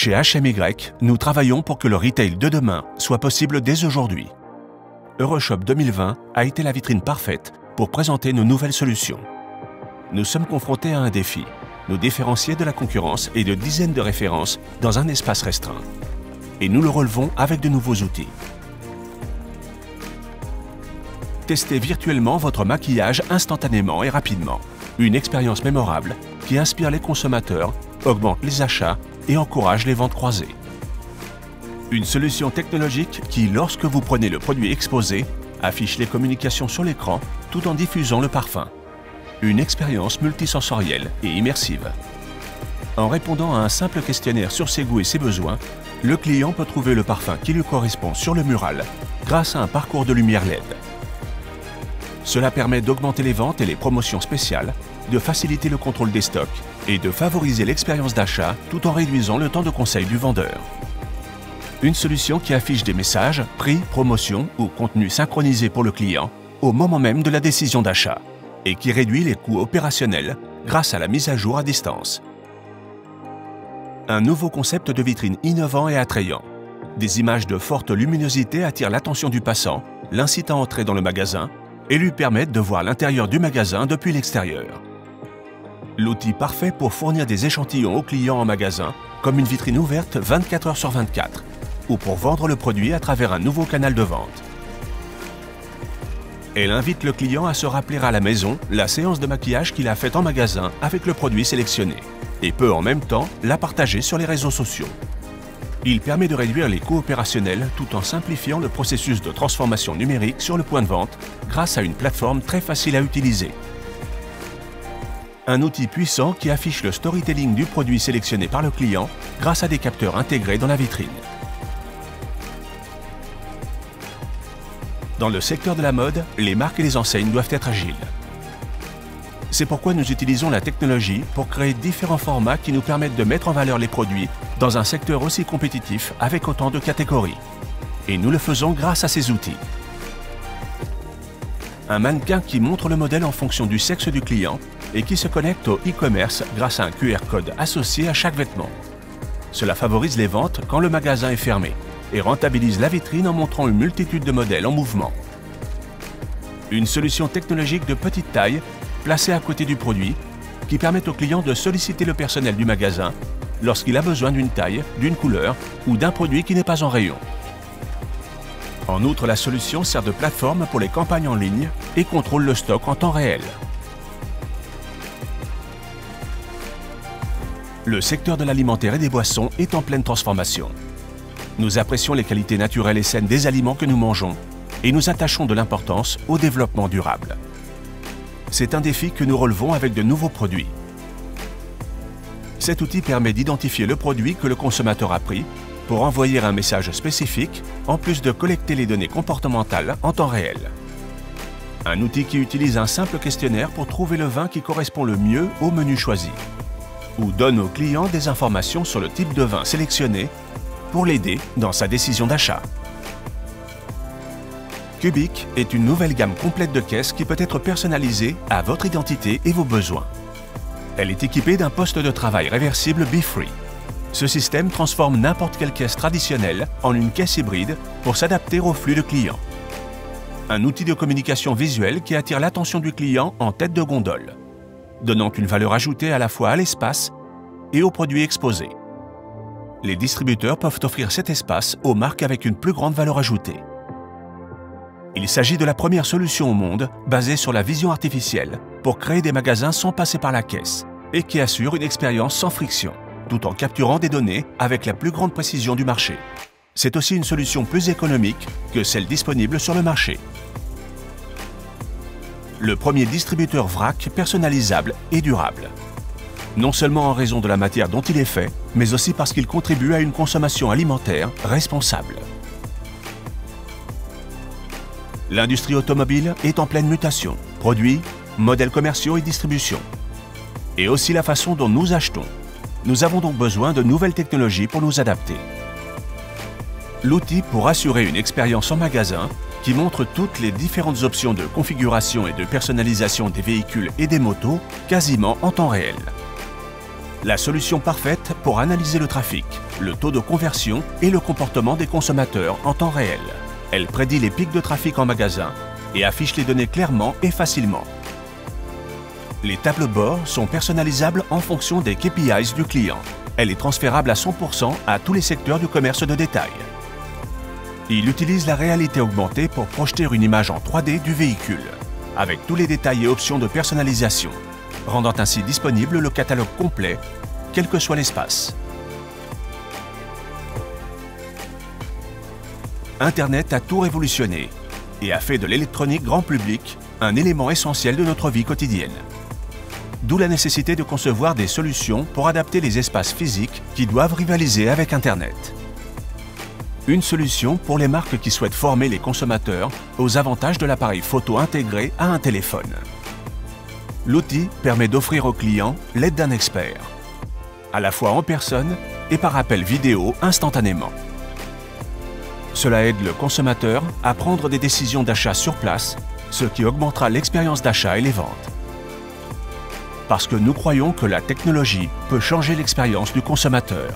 Chez HMY, nous travaillons pour que le retail de demain soit possible dès aujourd'hui. Euroshop 2020 a été la vitrine parfaite pour présenter nos nouvelles solutions. Nous sommes confrontés à un défi, nous différencier de la concurrence et de dizaines de références dans un espace restreint. Et nous le relevons avec de nouveaux outils. Testez virtuellement votre maquillage instantanément et rapidement. Une expérience mémorable qui inspire les consommateurs, augmente les achats et encourage les ventes croisées. Une solution technologique qui, lorsque vous prenez le produit exposé, affiche les communications sur l'écran tout en diffusant le parfum. Une expérience multisensorielle et immersive. En répondant à un simple questionnaire sur ses goûts et ses besoins, le client peut trouver le parfum qui lui correspond sur le mural grâce à un parcours de lumière LED. Cela permet d'augmenter les ventes et les promotions spéciales, de faciliter le contrôle des stocks et de favoriser l'expérience d'achat tout en réduisant le temps de conseil du vendeur. Une solution qui affiche des messages, prix, promotions ou contenus synchronisés pour le client au moment même de la décision d'achat et qui réduit les coûts opérationnels grâce à la mise à jour à distance. Un nouveau concept de vitrine innovant et attrayant. Des images de forte luminosité attirent l'attention du passant, l'incitent à entrer dans le magasin et lui permettent de voir l'intérieur du magasin depuis l'extérieur. L'outil parfait pour fournir des échantillons aux clients en magasin, comme une vitrine ouverte 24 heures sur 24, ou pour vendre le produit à travers un nouveau canal de vente. Elle invite le client à se rappeler à la maison la séance de maquillage qu'il a faite en magasin avec le produit sélectionné, et peut en même temps la partager sur les réseaux sociaux. Il permet de réduire les coûts opérationnels tout en simplifiant le processus de transformation numérique sur le point de vente grâce à une plateforme très facile à utiliser. Un outil puissant qui affiche le storytelling du produit sélectionné par le client grâce à des capteurs intégrés dans la vitrine. Dans le secteur de la mode, les marques et les enseignes doivent être agiles. C'est pourquoi nous utilisons la technologie pour créer différents formats qui nous permettent de mettre en valeur les produits dans un secteur aussi compétitif avec autant de catégories. Et nous le faisons grâce à ces outils. Un mannequin qui montre le modèle en fonction du sexe du client et qui se connecte au e-commerce grâce à un QR code associé à chaque vêtement. Cela favorise les ventes quand le magasin est fermé et rentabilise la vitrine en montrant une multitude de modèles en mouvement. Une solution technologique de petite taille placée à côté du produit qui permet au client de solliciter le personnel du magasin lorsqu'il a besoin d'une taille, d'une couleur ou d'un produit qui n'est pas en rayon. En outre, la solution sert de plateforme pour les campagnes en ligne et contrôle le stock en temps réel. Le secteur de l'alimentaire et des boissons est en pleine transformation. Nous apprécions les qualités naturelles et saines des aliments que nous mangeons et nous attachons de l'importance au développement durable. C'est un défi que nous relevons avec de nouveaux produits. Cet outil permet d'identifier le produit que le consommateur a pris pour envoyer un message spécifique, en plus de collecter les données comportementales en temps réel. Un outil qui utilise un simple questionnaire pour trouver le vin qui correspond le mieux au menu choisi, ou donne au client des informations sur le type de vin sélectionné pour l'aider dans sa décision d'achat. Cubic est une nouvelle gamme complète de caisses qui peut être personnalisée à votre identité et vos besoins. Elle est équipée d'un poste de travail réversible BeFree. Ce système transforme n'importe quelle caisse traditionnelle en une caisse hybride pour s'adapter au flux de clients. Un outil de communication visuelle qui attire l'attention du client en tête de gondole, donnant une valeur ajoutée à la fois à l'espace et aux produits exposés. Les distributeurs peuvent offrir cet espace aux marques avec une plus grande valeur ajoutée. Il s'agit de la première solution au monde basée sur la vision artificielle pour créer des magasins sans passer par la caisse et qui assure une expérience sans friction, tout en capturant des données avec la plus grande précision du marché. C'est aussi une solution plus économique que celle disponible sur le marché. Le premier distributeur vrac personnalisable et durable. Non seulement en raison de la matière dont il est fait, mais aussi parce qu'il contribue à une consommation alimentaire responsable. L'industrie automobile est en pleine mutation. Produits, modèles commerciaux et distribution. Et aussi la façon dont nous achetons. Nous avons donc besoin de nouvelles technologies pour nous adapter. L'outil pour assurer une expérience en magasin qui montre toutes les différentes options de configuration et de personnalisation des véhicules et des motos quasiment en temps réel. La solution parfaite pour analyser le trafic, le taux de conversion et le comportement des consommateurs en temps réel. Elle prédit les pics de trafic en magasin et affiche les données clairement et facilement. Les tableaux de bord sont personnalisables en fonction des KPIs du client. Elle est transférable à 100% à tous les secteurs du commerce de détail. Il utilise la réalité augmentée pour projeter une image en 3D du véhicule, avec tous les détails et options de personnalisation, rendant ainsi disponible le catalogue complet, quel que soit l'espace. Internet a tout révolutionné et a fait de l'électronique grand public un élément essentiel de notre vie quotidienne. D'où la nécessité de concevoir des solutions pour adapter les espaces physiques qui doivent rivaliser avec Internet. Une solution pour les marques qui souhaitent former les consommateurs aux avantages de l'appareil photo intégré à un téléphone. L'outil permet d'offrir aux clients l'aide d'un expert, à la fois en personne et par appel vidéo instantanément. Cela aide le consommateur à prendre des décisions d'achat sur place, ce qui augmentera l'expérience d'achat et les ventes. Parce que nous croyons que la technologie peut changer l'expérience du consommateur.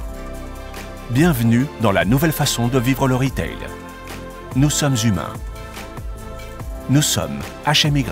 Bienvenue dans la nouvelle façon de vivre le retail. Nous sommes humains. Nous sommes HMY.